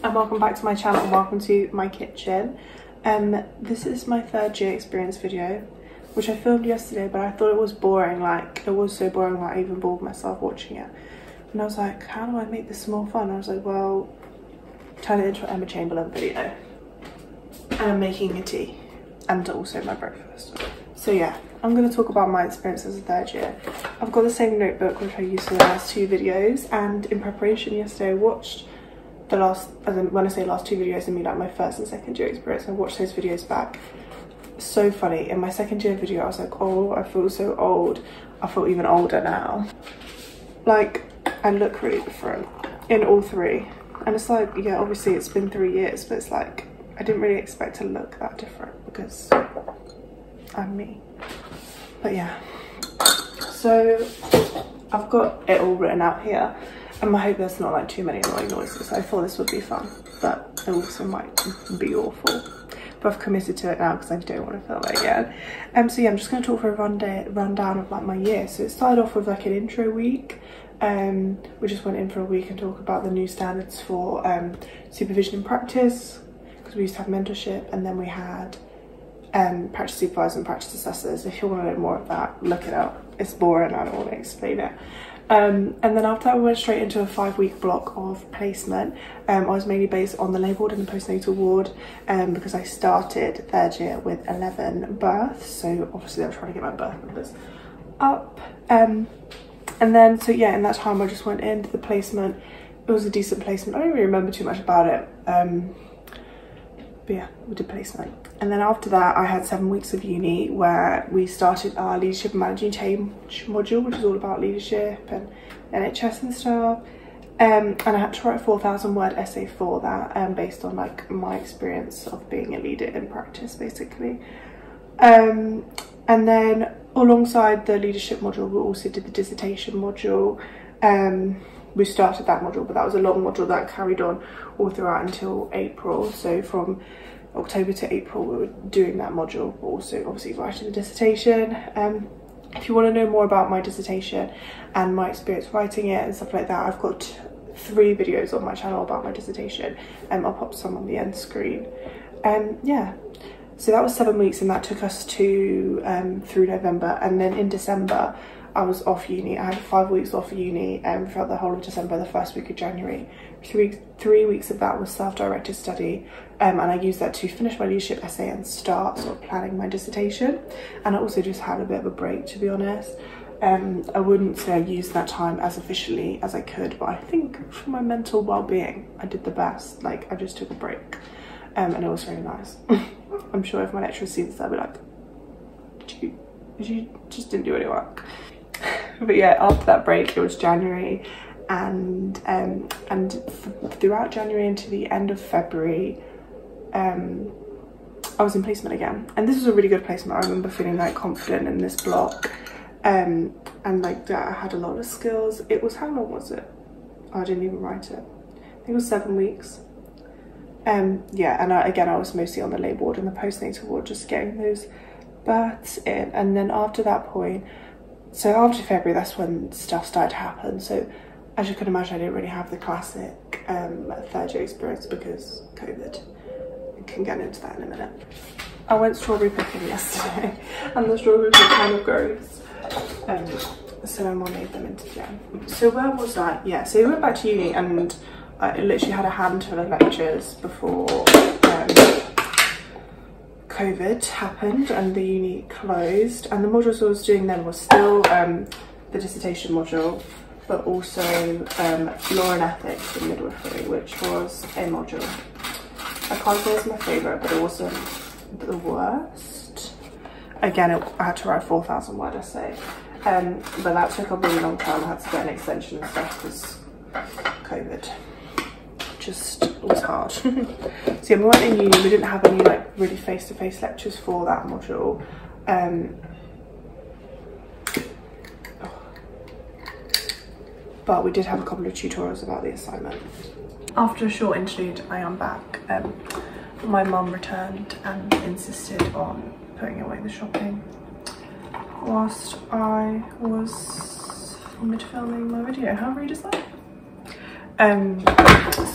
and welcome back to my channel and welcome to my kitchen. This is my third year experience video, which I filmed yesterday, but I thought it was boring. Like, it was so boring that I even bored myself watching it. And I was like, how do I make this more fun? I was like, well, turn it into an Emma Chamberlain video. And I'm making a tea and also my breakfast. So yeah, I'm going to talk about my experience as a third year. I've got the same notebook which I used for the last two videos, and in preparation yesterday I watched the last, as in when I say last two videos I mean like my first and second year experience. I watched those videos back. So funny. In my second year video I was like, oh, I feel so old. I feel even older now. Like, I look really different in all three. And it's like, yeah, obviously it's been 3 years, but it's like, I didn't really expect to look that different because I'm me. But yeah, so I've got it all written out here, and I hope there's not like too many annoying noises. I thought this would be fun, but it also might be awful. But I've committed to it now because I don't want to film it again. So yeah, I'm just going to talk for a rundown of like my year. So it started off with like an intro week. We just went in for a week and talked about the new standards for supervision in practice, because we used to have mentorship, and then we had practice supervisors and practice assessors. If you want to know more of that, look it up. It's boring, I don't want to explain it. And then after that we went straight into a 5-week block of placement. I was mainly based on the labour ward and the postnatal ward, because I started third year with 11 births, so obviously I'm trying to get my birth numbers up. And then, so yeah, in that time I just went into the placement. It was a decent placement. I don't really remember too much about it, but yeah, we did placement. And then after that I had 7 weeks of uni where we started our leadership and managing change module, which is all about leadership and NHS and stuff. And I had to write a 4,000 word essay for that, based on like my experience of being a leader in practice basically. And then alongside the leadership module we also did the dissertation module. We started that module, but that was a long module that carried on all throughout until April. So from October to April we were doing that module, but also obviously writing the dissertation. If you want to know more about my dissertation and my experience writing it and stuff like that, I've got 3 videos on my channel about my dissertation, and I'll pop some on the end screen. Yeah, so that was 7 weeks, and that took us to through November. And then in December I was off uni. I had 5 weeks off uni throughout the whole of December, the first week of January. 3 weeks of that was self-directed study, and I used that to finish my leadership essay and start sort of planning my dissertation. And I also just had a bit of a break, to be honest. I wouldn't say I used that time as efficiently as I could, but I think for my mental well-being I did the best. Like, I just took a break, and it was really nice. I'm sure if my lecturer sees this they'll be like, you just didn't do any work. But yeah, after that break it was January, and throughout January into the end of February I was in placement again, and this was a really good placement. I remember feeling like confident in this block, and like that I had a lot of skills. It was, how long was it? Oh, I didn't even write it. I think it was 7 weeks. Yeah, and again I was mostly on the labour ward and the postnatal ward, just getting those births in. And then after that point, so after February, that's when stuff started to happen. So as you can imagine, I didn't really have the classic third year experience because COVID. I can get into that in a minute. I went strawberry picking yesterday and the strawberries were kind of gross. So my mum made them into jam. So where was I? Yeah, so we went back to uni, and I literally had a handful of lectures before COVID happened and the uni closed. And the modules I was doing then was still the dissertation module, but also law and ethics and midwifery, which was a module. I can't say it's my favourite, but it wasn't the worst. Again, I had to write a 4,000 word essay, but that took a really long time. I had to get an extension and stuff because COVID just was hard. So yeah, we weren't in uni, we didn't have any like really face-to-face lectures for that module. But we did have a couple of tutorials about the assignment. After a short interlude, I am back. My mum returned and insisted on putting away the shopping whilst I was mid-filming my video. How rude is that?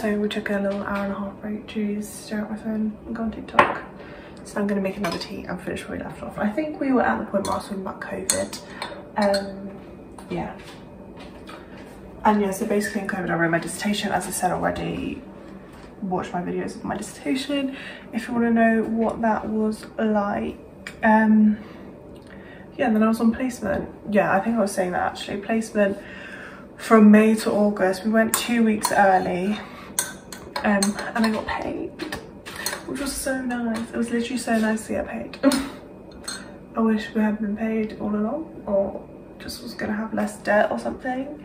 so we took a little hour and a half break to stare at my phone and go on TikTok. So I'm going to make another tea and finish where we left off. I think we were at the point where I was talking about COVID. Yeah. And yeah, so basically in COVID I wrote my dissertation, as I said already. Watch my videos of my dissertation if you want to know what that was like. Yeah, and then I was on placement. Yeah, I think I was saying that actually. Placement from May to August. We went 2 weeks early, and I got paid, which was so nice. It was literally so nice to get paid. I wish we had been paid all along, or just was gonna have less debt or something.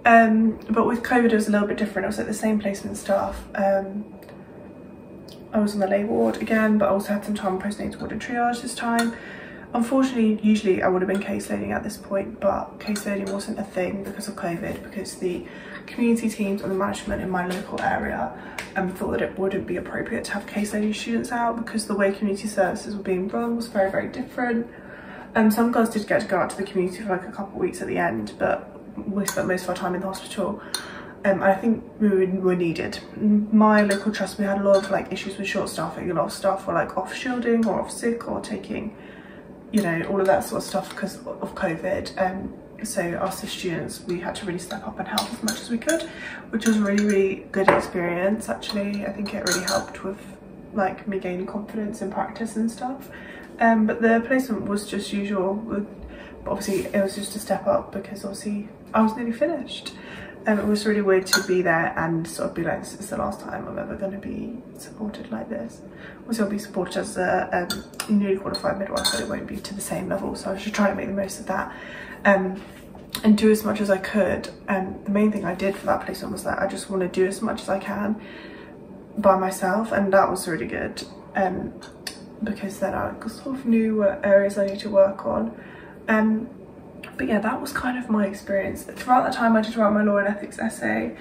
But with COVID it was a little bit different. I was at the same placement staff. I was on the labour ward again, but I also had some time on postnatal ward and triage this time. Unfortunately, usually I would have been case loading at this point, but case loading wasn't a thing because of COVID, because the community teams and the management in my local area thought that it wouldn't be appropriate to have case loading students out, because the way community services were being run was very, very different. Some girls did get to go out to the community for like a couple of weeks at the end, but we spent most of our time in the hospital. I think we were needed. My local trust, we had a lot of like issues with short staffing. A lot of staff were like off shielding or off sick or taking, you know, all of that sort of stuff because of COVID. So us as students, we had to really step up and help as much as we could, which was a really, really good experience actually. I think it really helped with like me gaining confidence in practice and stuff. But the placement was just usual. But obviously it was just a step up because obviously I was nearly finished. It was really weird to be there and sort of be like, this is the last time I'm ever going to be supported like this. Also I'll be supported as a newly qualified midwife, but it won't be to the same level, so I should try to make the most of that and do as much as I could. The main thing I did for that placement was that I just want to do as much as I can by myself, and that was really good because then I sort of knew what areas I need to work on. But yeah, that was kind of my experience. Throughout that time I did write my law and ethics essay,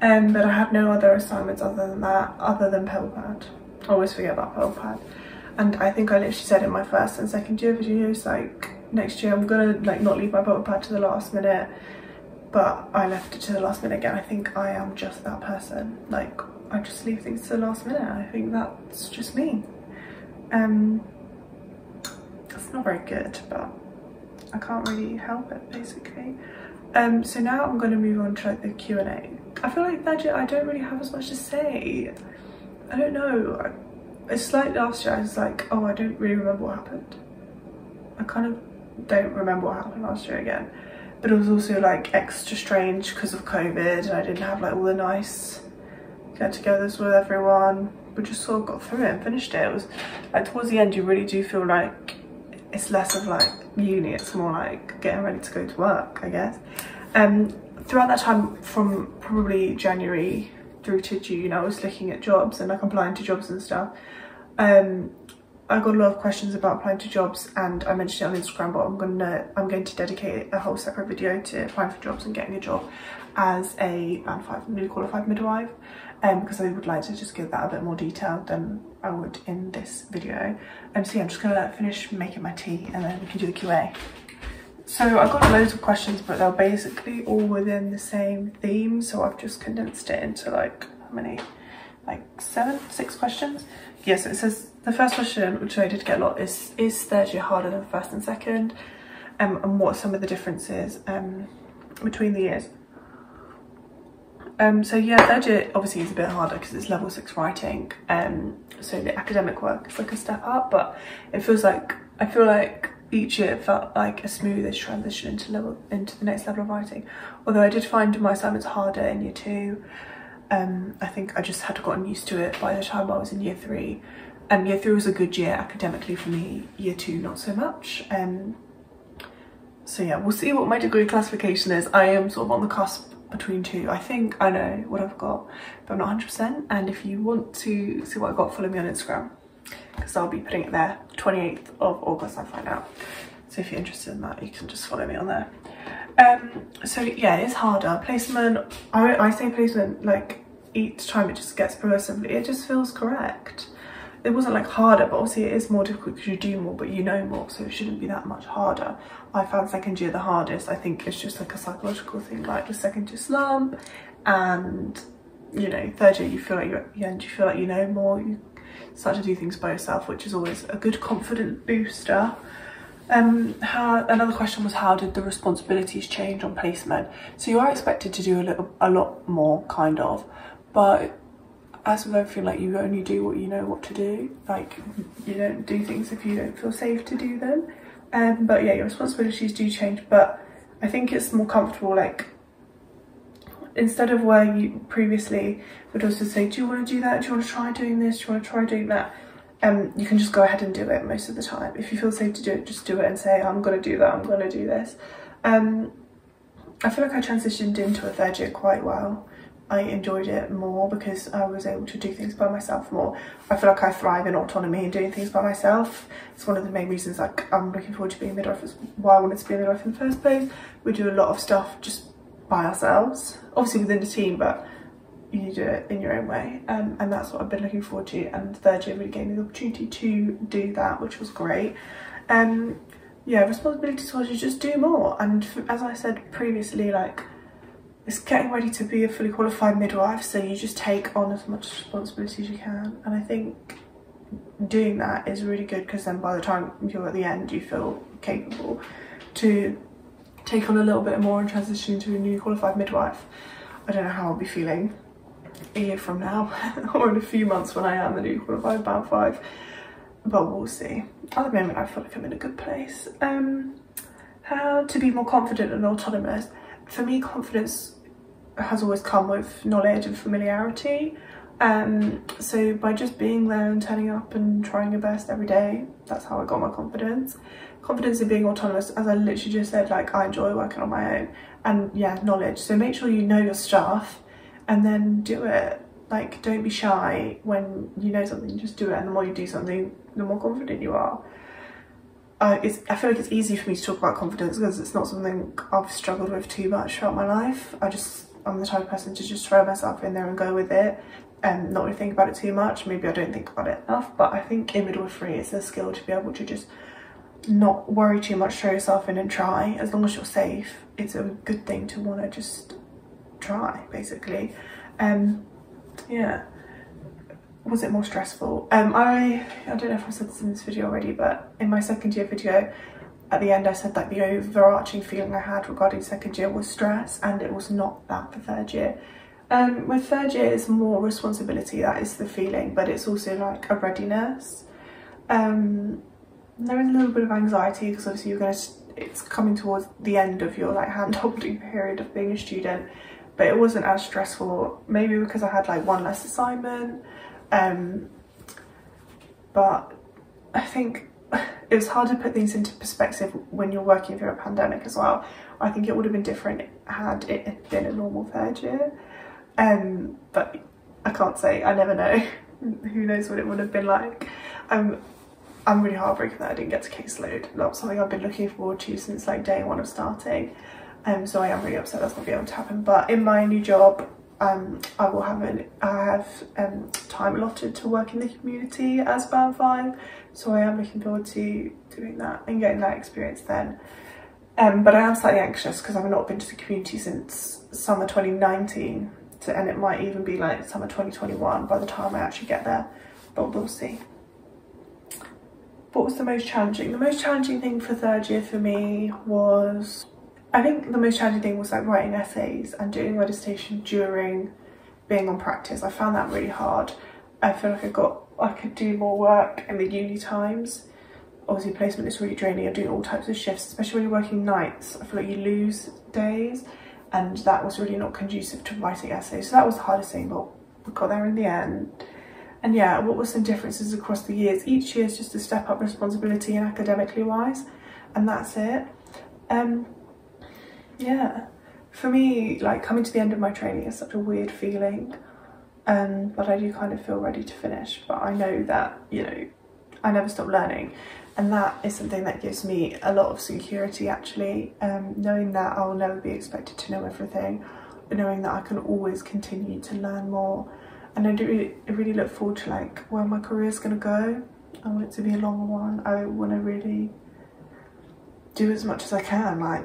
but I had no other assignments other than that, other than Pebble Pad. I always forget about Pebble Pad. And I think I literally said in my first and second year videos, like, next year I'm gonna like not leave my Pebble Pad to the last minute, but I left it to the last minute again. I think I am just that person. Like, I just leave things to the last minute. I think that's just me. It's not very good, but I can't really help it basically. So now I'm going to move on to like the Q&A. I feel like that I don't really have as much to say. I don't know. It's like last year I was like, oh, I don't really remember what happened. I kind of don't remember what happened last year again. But it was also like extra strange because of COVID, and I didn't have like all the nice get-togethers with everyone. We just sort of got through it and finished it. It was like towards the end you really do feel like it's less of like uni, it's more like getting ready to go to work, I guess. Throughout that time, from probably January through to June, I was looking at jobs and like applying to jobs and stuff. I got a lot of questions about applying to jobs, and I mentioned it on Instagram, but I'm going to dedicate a whole separate video to applying for jobs and getting a job as a Band 5 newly qualified midwife, because I would like to just give that a bit more detail than I would in this video. So yeah, I'm just gonna finish making my tea and then we can do the QA. So I got loads of questions, but they're basically all within the same theme, so I've just condensed it into like, how many? Like 6 questions? Yes, it says the first question, which I did get a lot, is third year harder than first and second? And what are some of the differences between the years? So yeah, third year obviously is a bit harder because it's level 6 writing, so the academic work is like a step up, but it feels like, I feel like each year felt like a smoothish transition into the next level of writing. Although I did find my assignments harder in year 2. I think I just had gotten used to it by the time I was in year 3. Year 3 was a good year academically for me, year 2 not so much. So yeah, we'll see what my degree classification is. I am sort of on the cusp between 2. I think I know what I've got, but I'm not 100%. And if you want to see what I got, follow me on Instagram, because I'll be putting it there. 28th of August I find out. So if you're interested in that, you can just follow me on there. So yeah, it's harder. Placement, I say placement like each time it just gets progressively, it just feels correct. It wasn't like harder, but obviously it is more difficult because you do more, but you know more, so it shouldn't be that much harder. I found second year the hardest. I think it's just like a psychological thing, like the second year slump, and you know, third year you feel like you're at the end, you feel like you know more, you start to do things by yourself, which is always a good confidence booster. Another question was, how did the responsibilities change on placement? So you are expected to do a lot more, kind of, but as with everything, like, you only do what you know what to do. Like, you don't do things if you don't feel safe to do them. But yeah, your responsibilities do change, but I think it's more comfortable, like, instead of where you previously would also say, do you want to do that? Do you want to try doing this? Do you want to try doing that? You can just go ahead and do it most of the time. If you feel safe to do it, just do it and say, I'm going to do that, I'm going to do this. I feel like I transitioned into a third year quite well. I enjoyed it more because I was able to do things by myself more. I feel like I thrive in autonomy and doing things by myself. It's one of the main reasons, like, I'm looking forward to being a midwife. It's why I wanted to be a midwife in the first place. We do a lot of stuff just by ourselves, obviously within the team, but you do it in your own way, and that's what I've been looking forward to, and third year really gave me the opportunity to do that, which was great. Yeah, responsibilities wise, you just do more, and as I said previously, like, it's getting ready to be a fully qualified midwife, so you just take on as much responsibility as you can, and I think doing that is really good, because then by the time you're at the end, you feel capable to take on a little bit more and transition into a new qualified midwife. I don't know how I'll be feeling a year from now or in a few months when I am the new qualified band 5, but we'll see. At the moment I feel like I'm in a good place. How to be more confident and autonomous. For me, confidence has always come with knowledge and familiarity, so by just being there and turning up and trying your best every day, that's how I got my confidence in being autonomous. As I literally just said, like, I enjoy working on my own, and yeah, knowledge. So make sure you know your stuff and then do it. Like, don't be shy when you know something, just do it, and the more you do something, the more confident you are. I feel like it's easy for me to talk about confidence because it's not something I've struggled with too much throughout my life. I'm the type of person to just throw myself in there and go with it and not really think about it too much. Maybe I don't think about it enough, but I think in midwifery it's a skill to be able to just not worry too much, throw yourself in and try. As long as you're safe, it's a good thing to want to just try, basically. Yeah. Was it more stressful? I don't know if I said this in this video already, but in my second year video at the end I said that the overarching feeling I had regarding second year was stress, and it was not that for third year. With third year it's more responsibility, that is the feeling, but it's also like a readiness. There is a little bit of anxiety because obviously it's coming towards the end of your, like, hand holding period of being a student, but it wasn't as stressful, maybe because I had like one less assignment. But I think it was hard to put things into perspective when you're working through a pandemic as well. I think it would have been different had it been a normal third year, but I can't say, I never know. Who knows what it would have been like. I'm really heartbroken that I didn't get to caseload. That was something I've been looking forward to since like day one of starting, so I am really upset that's not be able to happen. But in my new job, I have time allotted to work in the community as band 5, so I am looking forward to doing that and getting that experience then. But I am slightly anxious because I've not been to the community since summer 2019, and it might even be like summer 2021 by the time I actually get there, but we'll see. What was the most challenging? The most challenging thing for third year for me was, I think the most challenging thing was like writing essays and doing my dissertation during being on practice. I found that really hard. I feel like I could do more work in the uni times. Obviously placement is really draining. You're doing all types of shifts, especially when you're working nights. I feel like you lose days, and that was really not conducive to writing essays. So that was the hardest thing, but we got there in the end. And yeah, what were some differences across the years? Each year is just a step up responsibility and academically wise, and that's it. Yeah, for me, like, coming to the end of my training is such a weird feeling, but I do kind of feel ready to finish. But I know that, you know, I never stop learning, and that is something that gives me a lot of security, actually, knowing that I'll never be expected to know everything, but knowing that I can always continue to learn more. And I really look forward to like where my career is going to go. I want it to be a long one. I want to really do as much as I can, like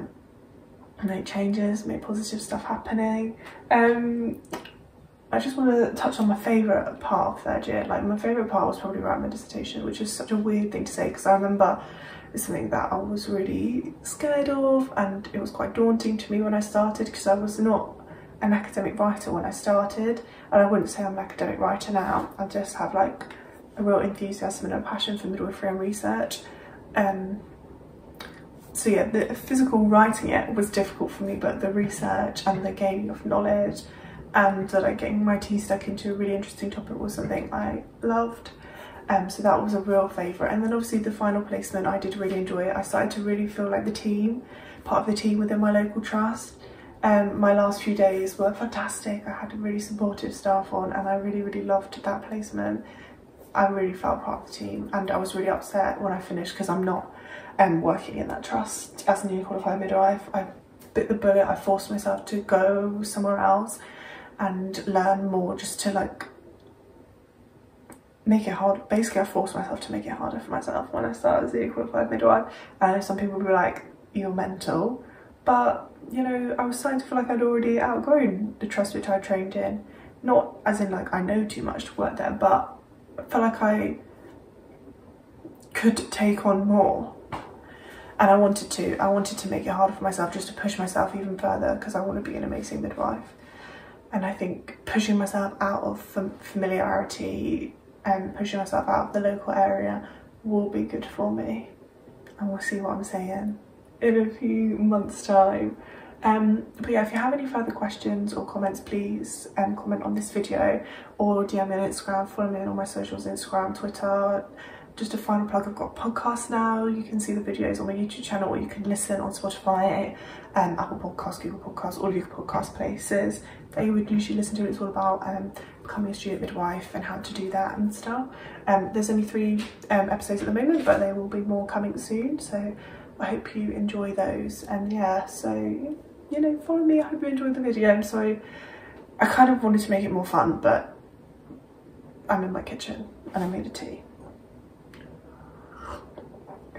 make changes, make positive stuff happening. I I just want to touch on my favourite part of third year. Like, my favourite part was probably writing my dissertation, which is such a weird thing to say because I remember it's something that I was really scared of, and it was quite daunting to me when I started because I was not an academic writer when I started, and I wouldn't say I'm an academic writer now. I just have like a real enthusiasm and a passion for midwifery and research. So yeah, the physical writing it was difficult for me, but the research and the gaining of knowledge and like getting my teeth stuck into a really interesting topic was something I loved. So that was a real favourite. And then obviously the final placement, I did really enjoy it. I started to really feel like the team, part of the team within my local trust. My last few days were fantastic. I had a really supportive staff on, and I really loved that placement. I really felt part of the team, and I was really upset when I finished because I'm not working in that trust as a newly qualified midwife. I bit the bullet. I forced myself to go somewhere else and learn more, just to like make it hard. Basically, I forced myself to make it harder for myself when I started as a qualified midwife. And I know some people will be like, you're mental, but you know, I was starting to feel like I'd already outgrown the trust which I trained in. Not as in like I know too much to work there, but I felt like I could take on more, and I wanted to make it harder for myself, just to push myself even further, because I want to be an amazing midwife. And I think pushing myself out of familiarity and pushing myself out of the local area will be good for me, and we'll see what I'm saying in a few months' time. But yeah, if you have any further questions or comments, please comment on this video or DM me on Instagram. Follow me on all my socials, Instagram, Twitter. Just a final plug, I've got a podcast now. You can see the videos on my YouTube channel, or you can listen on Spotify, Apple Podcasts, Google Podcasts, all of your podcast places that you would usually listen to. It's all about becoming a student midwife and how to do that and stuff. There's only 3 episodes at the moment, but there will be more coming soon, so I hope you enjoy those. And yeah, so you know, follow me. I hope you enjoyed the video. I'm sorry, I kind of wanted to make it more fun, but I'm in my kitchen and I made a tea.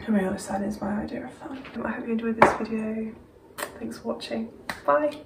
To be honest, that is my idea of fun. I hope you enjoyed this video. Thanks for watching. Bye.